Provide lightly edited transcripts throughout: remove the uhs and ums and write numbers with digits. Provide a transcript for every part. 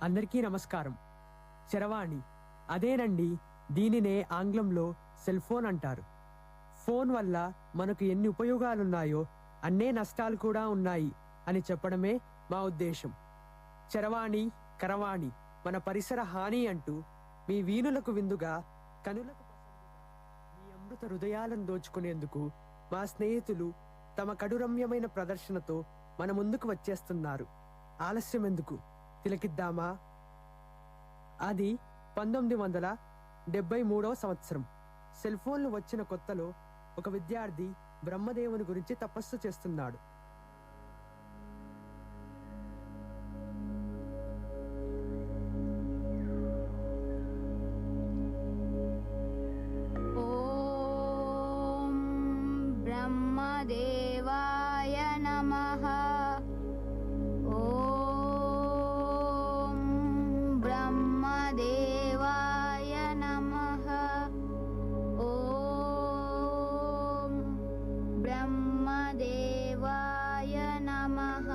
అందరికీ నమస్కారం. చరవాణి అదేనండి. దీనినే ఆంగ్లంలో సెల్ ఫోన్ అంటారు. ఫోన్ వల్ల మనకు ఎన్ని ఉపయోగాలున్నాయో అన్నే నష్టాలు కూడా ఉన్నాయి అని చెప్పడమే మా ఉద్దేశం. చరవాణి కరవాణి మన పరిసర హాని అంటూ మీ వీణులకు విందుగా కనులకు మీ అమృత హృదయాలను దోచుకునేందుకు మా స్నేహితులు తమ కడురమ్యమైన ప్రదర్శనతో మన ముందుకు వచ్చేస్తున్నారు. ఆలస్యం ఎందుకు, తిలకిద్దామా? అది 1973వ సంవత్సరం. సెల్ ఫోన్లు వచ్చిన కొత్తలో ఒక విద్యార్థి బ్రహ్మదేవుని గురించి తపస్సు చేస్తున్నాడు. ఓం బ్రహ్మదేవాయ నమః. ఓం బ్రహ్మదేవాయ నమః. ఓం బ్రహ్మదేవాయ నమః.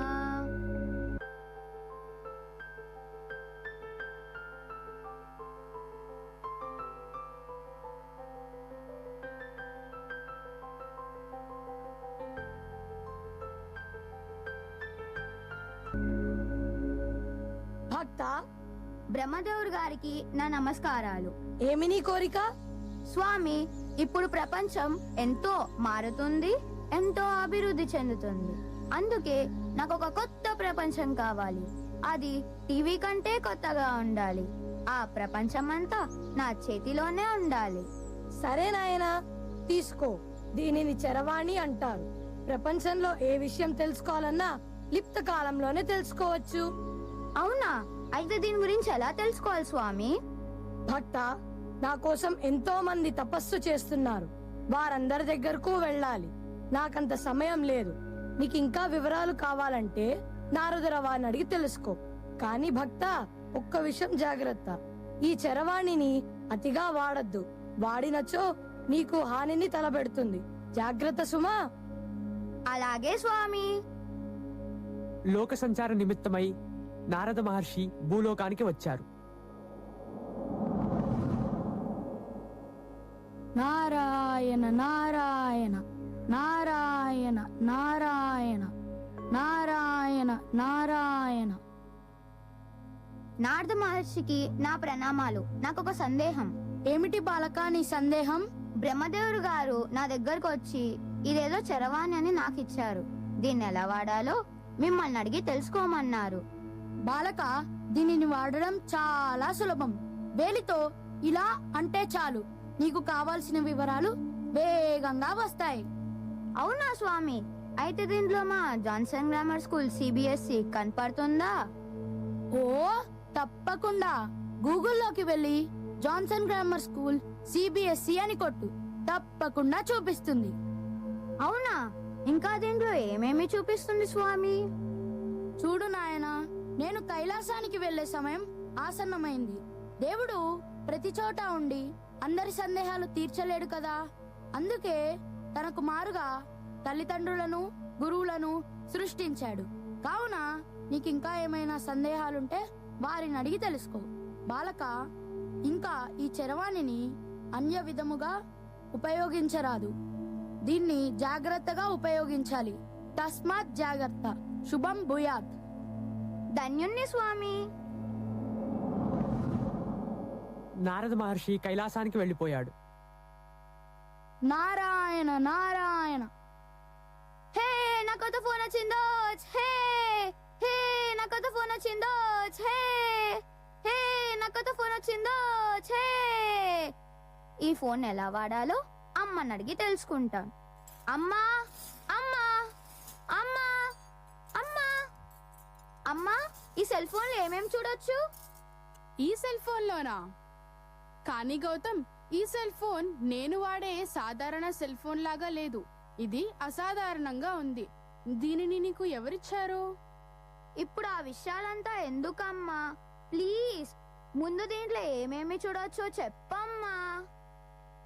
భక్త, బ్రహ్మదేవుడు గారికి నా నమస్కారాలు. ఏమి నీ కోరిక? స్వామి, ఇప్పుడు ప్రపంచం ఎంతో మారుతుంది, ఎంతో అభివృద్ధి చెందుతుంది. అందుకే నాకు ఒక కొత్త ప్రపంచం కావాలి. అది టీవీ కంటే కొత్తగా ఉండాలి. ఆ ప్రపంచం అంతా నా చేతిలోనే ఉండాలి. సరే నాయనా, తీసుకో. దీనిని చరవాణి అంటారు. ప్రపంచంలో ఏ విషయం తెలుసుకోవాలన్నా లిప్త కాలంలోనే తెలుసుకోవచ్చు. అవునా? అయితే దీని గురించి ఎలా తెలుసుకోవాలి స్వామి? భక్త, నా కోసం ఎంతో మంది తపస్సు చేస్తున్నారు. వారందరి దగ్గరకు వెళ్ళాలి. నాకంత సమయం లేదు. నీకు ఇంకా వివరాలు కావాలంటే నారదుల వారిని అడిగి తెలుసుకో. కాని భక్త, ఒక్క విషయం జాగ్రత్త. ఈ చరవాణిని అతిగా వాడద్దు. వాడినచో నీకు హానిని తలబెడుతుంది. జాగ్రత్త సుమా. అలాగే స్వామి. లోక సంచార నిమిత్తమై నారద మహర్షి భూలోకానికి వచ్చారు. నారాయణ నారాయణ నారాయణ నారాయణ నారాయణ నారాయణ. నారద మహర్షికి నా ప్రణామాలు. నాకొక సందేహం. ఏమిటి బాలకా నీ సందేహం? బ్రహ్మదేవుడు గారు నా దగ్గరకు వచ్చి ఇదేదో చరవాణి అని నాకు ఇచ్చారు. దీన్ని ఎలా వాడాలో మిమ్మల్ని అడిగి తెలుసుకోమన్నారు. బాలక, దీనిని వాడడం చాలా సులభం. వేలితో ఇలా అంటే చాలు, నీకు కావాల్సిన వివరాలు వేగంగా వస్తాయి. అవునా స్వామి? అయితే దీంట్లో మా జాన్సన్ గ్రామర్ స్కూల్ CBSE కనపడుతుందా? ఓ తప్పకుండా. గూగుల్లోకి వెళ్ళి జాన్సన్ గ్రామర్ స్కూల్ CBSE అని కొట్టు, తప్పకుండా చూపిస్తుంది. అవునా? ఇంకా దీంట్లో ఏమేమి చూపిస్తుంది స్వామి? చూడు నాయనా, నేను కైలాసానికి వెళ్లే సమయం ఆసన్నమైంది. దేవుడు ప్రతి చోట ఉండి అందరి సందేహాలు తీర్చలేడు కదా. అందుకే తనకు మారుగా తల్లిదండ్రులను, గురువులను సృష్టించాడు. కావున నీకింకా ఏమైనా సందేహాలుంటే వారిని అడిగి తెలుసుకో. బాలక, ఇంకా ఈ చరవాణిని అన్య విధముగా ఉపయోగించరాదు. దీన్ని జాగ్రత్తగా ఉపయోగించాలి. తస్మాత్ జాగ్రత్త. శుభం భూయాత్. ధన్యుణ్ణి స్వామి. నారద మహర్షి కైలాసానికి వెళ్లిపోయాడు. నారాయణ నారాయణ. హే, నా కొత్త ఫోన్ వచ్చిందో. హే హే, నా కొత్త ఫోన్ వచ్చిందో. హే హే, నా కొత్త ఫోన్ వచ్చిందో. హే, ఈ ఫోన్ ఎలా వాడాలో అమ్మని అడిగి తెలుసుకుంటాను. అమ్మా అమ్మా అమ్మా అమ్మా అమ్మా, ఈ సెల్ ఫోన్ లో ఏమేం చూడొచ్చు? ఈ సెల్ ఫోన్ లోనా? కానీ గౌతమ్, ఈ సెల్ ఫోన్ నేను వాడే సాధారణ సెల్ ఫోన్ లాగా లేదు. ఇది అసాధారణంగా ఉంది. దీనిని నీకు ఎవరిచ్చారు? ఇప్పుడు ఆ విషయాలంతా ఎందుకమ్మా? ప్లీజ్, ముందు దీంట్లో ఏమేమి చూడొచ్చో చెప్పమ్మా.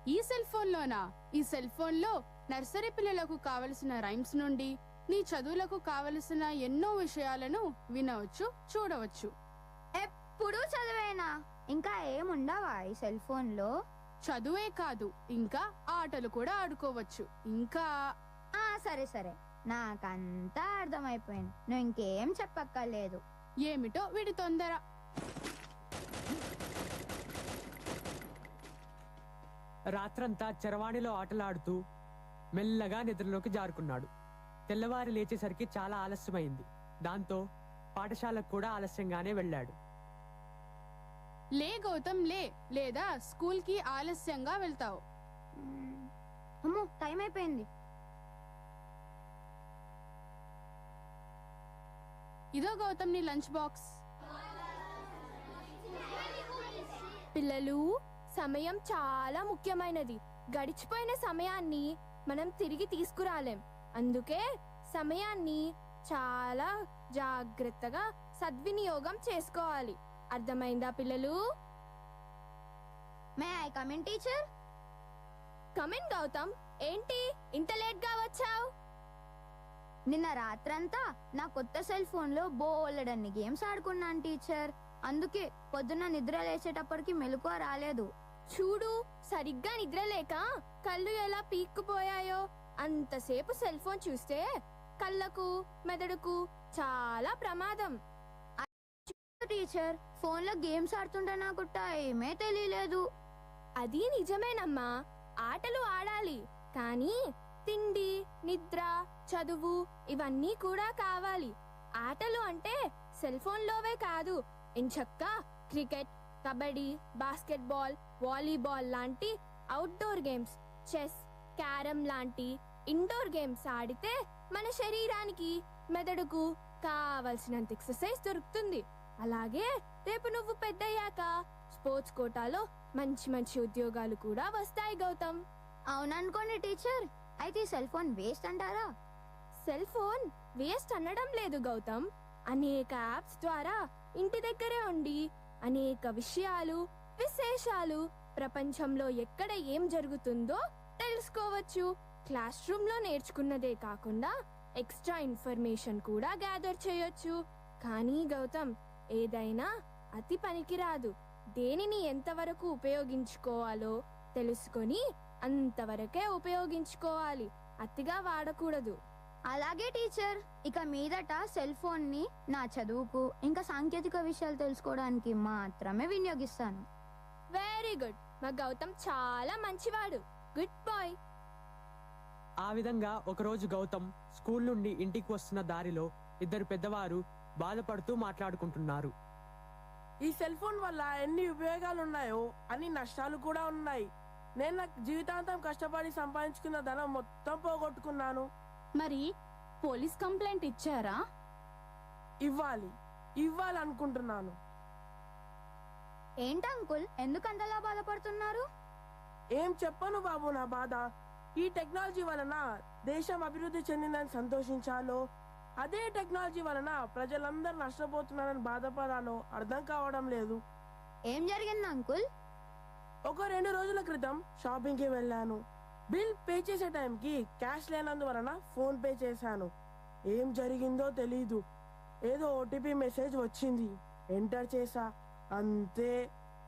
ఈ సెల్ ఫోన్ లోనా? ఈ సెల్ ఫోన్ లో నర్సరీ పిల్లలకు కావలసిన రైమ్స్ నుండి నీ చదువులకు కావలసిన ఎన్నో విషయాలను వినవచ్చు, చూడవచ్చు. ఎప్పుడు చదివేనా? ఇంకా ఏముండవా ఈ సెల్ ఫోన్ లో? చదువే కాదు, ఇంకా ఆటలు కూడా ఆడుకోవచ్చు. ఇంకా సరే సరే, నాకంతా అర్థమైపోయింది. నువ్వు ఇంకేం చెప్పక్కర్లేదు. ఏమిటో వీడి తొందర. రాత్రంతా చరవాణిలో ఆటలాడుతూ మెల్లగా నిద్రలోకి జారుకున్నాడు. తెల్లవారి లేచేసరికి చాలా ఆలస్యమైంది. దాంతో పాఠశాలకు కూడా ఆలస్యంగానే వెళ్ళాడు. లే గౌతమ్ లే, లేదా స్కూల్ కి ఆలస్యంగా వెళ్తావు. అమ్మో, టైం అయిపోయింది. ఇదో గౌతమ్ నీ లంచ్ బాక్స్. పిల్లలు, సమయం చాలా ముఖ్యమైనది. గడిచిపోయిన సమయాన్ని మనం తిరిగి తీసుకురాలేం. అందుకే సమయాన్ని చాలా జాగ్రత్తగా సద్వినియోగం చేసుకోవాలి. అర్థమైందా పిల్లలు? May I come in teacher? Come in Gautam. ఏంటి ఇంత లేట్ గా వచ్చావు? నిన్న రాత్రంతా నా కొత్త సెల్ ఫోన్ లో బోలెడన్ని గేమ్స్ ఆడుకున్నాను టీచర్. అందుకే పొద్దున్న నిద్ర లేచేటప్పటికి మెలకువ రాలేదు. చూడు, సరిగ్గా నిద్రలేక కళ్ళు ఎలా పీక్కుపోయాయో. అంతసేపు సెల్ ఫోన్ చూస్తే కళ్ళకు మెదడుకు చాలా ప్రమాదం. టీచర్, ఫోన్ లో గేమ్స్ ఆడుతుంటే నాకు టైమే తెలియలేదు. అది నిజమేనమ్మా, ఆటలు ఆడాలి. కానీ తిండి, నిద్ర, చదువు ఇవన్నీ కూడా కావాలి. ఆటలు అంటే సెల్ ఫోన్లోవే కాదు, ఎంచక్కా క్రికెట్, కబడ్డీ, బాస్కెట్బాల్, వాలీబాల్ లాంటి అవుట్డోర్ గేమ్స్, చెస్, క్యారమ్ లాంటి ఇండోర్ గేమ్స్ ఆడితే మన శరీరానికి, మెదడుకు కావలసినంత ఎక్సర్సైజ్ దొరుకుతుంది. అలాగే రేపు నువ్వు పెద్దయ్యాక స్పోర్ట్స్ కోటాలో మంచి మంచి ఉద్యోగాలు కూడా వస్తాయి గౌతమ్. అవుననుకోండి టీచర్. అయితే ఈ సెల్ ఫోన్ వేస్ట్ అంటారా? సెల్ ఫోన్ వేస్ట్ అనడం లేదు గౌతమ్. అనేక యాప్స్ ద్వారా ఇంటి దగ్గరే ఉండి అనేక విషయాలు, విశేషాలు, ప్రపంచంలో ఎక్కడ ఏం జరుగుతుందో తెలుసుకోవచ్చు. క్లాస్ రూమ్ లో నేర్చుకున్నదే కాకుండా ఎక్స్ట్రా ఇన్ఫర్మేషన్ కూడా గ్యాదర్ చేయొచ్చు. కానీ గౌతమ్, ఏదైనా అతి పనికిరాదు. దేనిని ఎంతవరకు ఉపయోగించుకోవాలో తెలుసుకొని అంతవరకే ఉపయోగించుకోవాలి. అతిగా వాడకూడదు. అలాగే టీచర్. ఇక మీదట సెల్ ఫోన్ ని నా చదువుకు, ఇంకా సాంకేతిక విషయాలు తెలుసుకోవడానికి మాత్రమే వినియోగిస్తాను. Very good. మా గౌతమ్ చాలా మంచివాడు. Good boy. ఆ విధంగా ఒకరోజు గౌతమ్ స్కూల్ నుండి ఇంటికి వస్తున్న దారిలో ఇద్దరు పెద్దవారు బాధపడుతూ మాట్లాడుకుంటున్నారు. ఈ సెల్ ఫోన్ వల్ల ఎన్ని ఉపయోగాలు ఉన్నాయో అన్ని నష్టాలు కూడా ఉన్నాయి. నేను నా జీవితాంతం కష్టపడి సంపాదించుకున్న ధనం మొత్తం పోగొట్టుకున్నాను. మరి పోలీస్ కంప్లైంట్ ఇచ్చారా? ఇవ్వాలనుకుంటున్నాను. ఏంటి అంకుల్, ఎందుకంతలా బాధపడుతున్నారు? ఏం చెప్పను బాబు నా బాధ. ఈ టెక్నాలజీ వలన దేశం అభివృద్ధి చెందిందని సంతోషించాలో, అదే టెక్నాలజీ వలన ప్రజలందరూ నష్టపోతున్నారని బాధపడాలో అర్థం కావడం లేదు. ఏం జరిగింది అంకుల్? ఒక 2 రోజుల క్రితం షాపింగ్ కి వెళ్ళాను. బిల్ పే చేసే టైంకి క్యాష్ లేనందువలన ఫోన్ పే చేశాను. ఏం జరిగిందో తెలీదు. ఏదో ఓటీపీ మెసేజ్ వచ్చింది. ఎంటర్ చేసా, అంతే.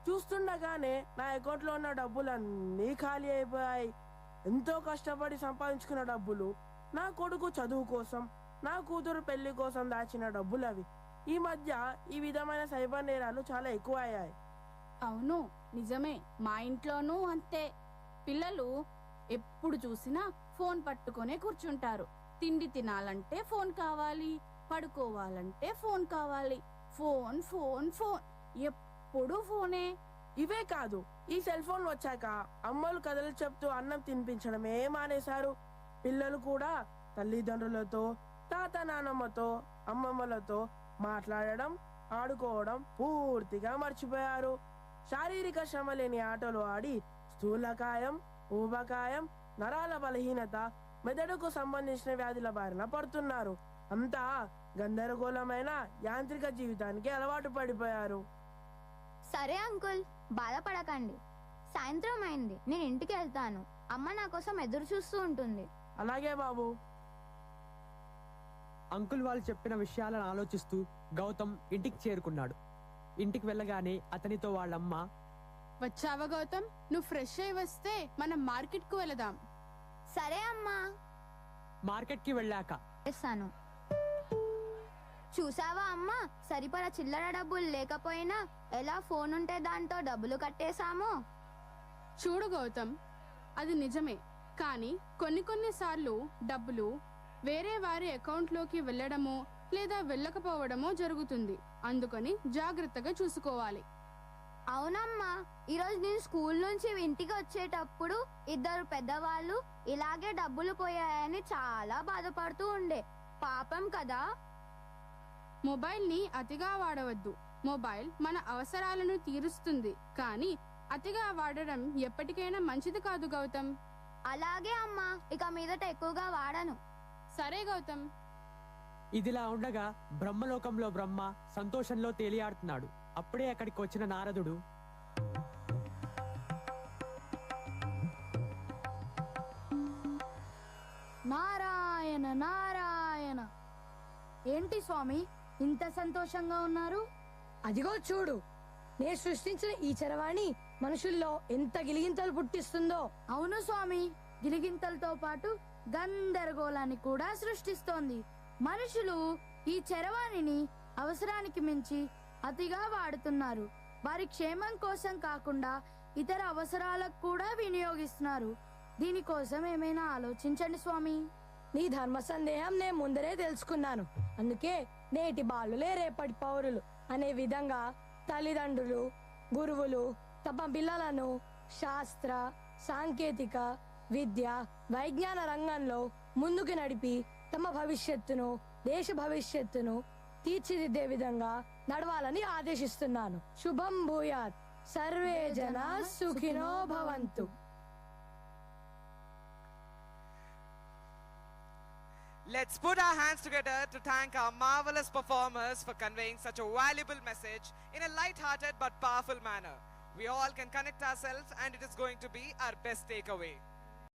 చూస్తుండగానే నా అకౌంట్ లో ఉన్న డబ్బులన్నీ ఖాళీ అయిపోయాయి. ఎంతో కష్టపడి సంపాదించుకున్న డబ్బులు, నా కొడుకు చదువు కోసం, నా కూతురు పెళ్లి కోసం దాచిన డబ్బులు అవి. ఈ మధ్య ఈ విధమైన సైబర్ నేరాలు చాలా ఎక్కువ అయ్యాయి. అవును, నిజమే. మా ఇంట్లోనూ అంతే. పిల్లలు ఎప్పుడు చూసినా ఫోన్ పట్టుకొనే కూర్చుంటారు. తిండి తినాలంటే ఫోన్ కావాలి, పడుకోవాలంటే ఫోన్ కావాలి. ఫోన్ ఫోన్ ఫోన్, ఎప్పుడు ఫోనే. ఇవే కాదు, ఈ సెల్ ఫోన్ వచ్చాక అమ్మలు కథలు చెప్తూ అన్నం తినిపించడమే మానేశారు. పిల్లలు కూడా తల్లిదండ్రులతో, తాత నానమ్మతో, అమ్మమ్మలతో మాట్లాడడం, ఆడుకోవడం పూర్తిగా మర్చిపోయారు. శారీరక శ్రమ లేని ఆటలు ఆడి స్థూలకాయం, ఊబకాయం, నరాల బలహీనత, మెదడుకు సంబంధించిన వ్యాధుల బారిన పడుతున్నారు. అంతా గందరగోళమైన యాంత్రిక జీవితానికి అలవాటు పడిపోయారు. సరే అంకుల్, బాధపడకండి. సాయంత్రం అయింది, నేను ఇంటికి వెళ్తాను. అమ్మ నా కోసం ఎదురు చూస్తూ ఉంటుంది. అలాగే బాబు. అంకుల్ వాళ్ళు చెప్పిన విషయాలను ఆలోచిస్తూ గౌతమ్ ఇంటికి చేరుకున్నాడు. ఇంటికి వెళ్ళగానే అతనితో వాళ్ళమ్మ, వచ్చావా గౌతమ్? నువ్వు ఫ్రెష్ అయి వస్తే మనం మార్కెట్ కు వెళదాం. సరే అమ్మా. మార్కెట్కి వెళ్ళాక చేస్తాను. చూసావా అమ్మా, సరిపడా చిల్లర డబ్బులు లేకపోయినా ఎలా ఫోన్ ఉంటే దాంతో డబ్బులు కట్టేశామో. చూడు గౌతమ్, అది నిజమే. కానీ కొన్ని సార్లు డబ్బులు వేరే వారి అకౌంట్లోకి వెళ్ళడమో లేదా వెళ్ళకపోవడమో జరుగుతుంది. అందుకని జాగ్రత్తగా చూసుకోవాలి. అవునమ్మా, ఈరోజు నేను స్కూల్ నుంచి ఇంటికి వచ్చేటప్పుడు ఇద్దరు పెద్దవాళ్ళు ఇలాగే డబ్బులు పోయాయని చాలా బాధపడుతూ ఉండే. పాపం కదా. మొబైల్ ని అతిగా వాడవద్దు. మొబైల్ మన అవసరాలను తీరుస్తుంది, కానీ అతిగా వాడడం ఎప్పటికైనా మంచిది కాదు గౌతమ్. అలాగే అమ్మా, ఇక మీదట ఎక్కువగా వాడను. సరే గౌతమ్. ఇదిలా ఉండగా బ్రహ్మలోకంలో బ్రహ్మ సంతోషంలో తేలియాడుతున్నాడు. అప్పుడే అక్కడికి వచ్చిన నారదుడు, నారాయణ నారాయణ. ఏంటి స్వామి ఇంత సంతోషంగా ఉన్నారు? అదిగో చూడు, నేను సృష్టించిన ఈ చరవాణి మనుషుల్లో ఎంత గిలిగింతలు పుట్టిస్తుందో. అవును స్వామి, గిలిగింతలతో పాటు గందరగోళాన్ని కూడా సృష్టిస్తోంది. మనుషులు ఈ చరవాణిని అవసరానికి మించి అతిగా వాడుతున్నారు. వారి క్షేమం కోసం కాకుండా ఇతర అవసరాలకు కూడా వినియోగిస్తున్నారు. దీనికోసం ఏమైనా ఆలోచించండి స్వామి. నీ ధర్మ సందేహం నేను ముందరే తెలుసుకున్నాను. అందుకే నేటి బాలులే రేపటి పౌరులు అనే విధంగా తల్లిదండ్రులు, గురువులు తమ పిల్లలను శాస్త్ర, సాంకేతిక, విద్య, వైజ్ఞాన రంగంలో ముందుకు నడిపి తమ భవిష్యత్తును, దేశ భవిష్యత్తును తీర్చిదిద్దే విధంగా నడవాలని ఆదేశిస్తున్నాను. శుభం భూయాత్. సర్వే జనా సుఖినో భవంతు. Let's put our hands together to thank our marvelous performers for conveying such a valuable message in a light-hearted but powerful manner. We all can connect ourselves and it is going to be our best takeaway.